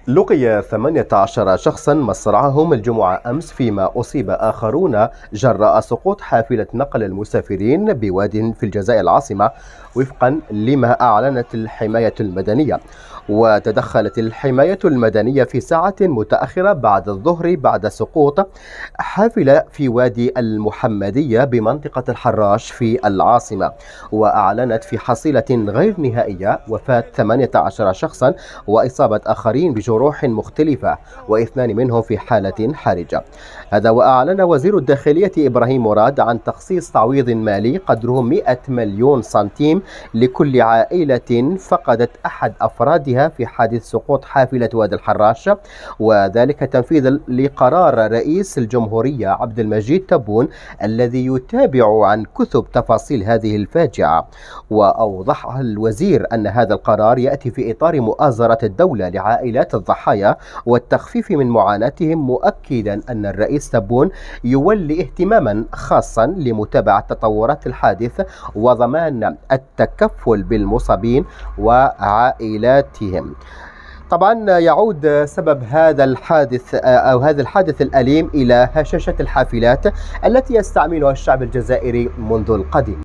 لقي 18 شخصا مصرعهم الجمعة أمس، فيما أصيب آخرون جراء سقوط حافلة نقل المسافرين بواد في الجزائر العاصمة، وفقا لما أعلنت الحماية المدنية. وتدخلت الحماية المدنية في ساعة متأخرة بعد الظهر بعد سقوط حافلة في وادي المحمدية بمنطقة الحراش في العاصمة، وأعلنت في حصيلة غير نهائية وفاة 18 شخصا وإصابة آخرين بجروح مختلفة، واثنان منهم في حالة حرجة. هذا وأعلن وزير الداخلية إبراهيم مراد عن تخصيص تعويض مالي قدره 100 مليون سنتيم لكل عائلة فقدت أحد أفرادها في حادث سقوط حافلة وادي الحراش، وذلك تنفيذا لقرار رئيس الجمهورية عبد المجيد تبون الذي يتابع عن كثب تفاصيل هذه الفاجعة. وأوضح الوزير أن هذا القرار يأتي في إطار مؤازرة الدولة لعائلات الضحايا والتخفيف من معاناتهم، مؤكدا أن الرئيس تبون يولي اهتماما خاصا لمتابعة تطورات الحادث وضمان التكفل بالمصابين وعائلاتهم. طبعا يعود سبب هذا الحادث أو هذا الحادث الأليم إلى هشاشة الحافلات التي يستعملها الشعب الجزائري منذ القديم.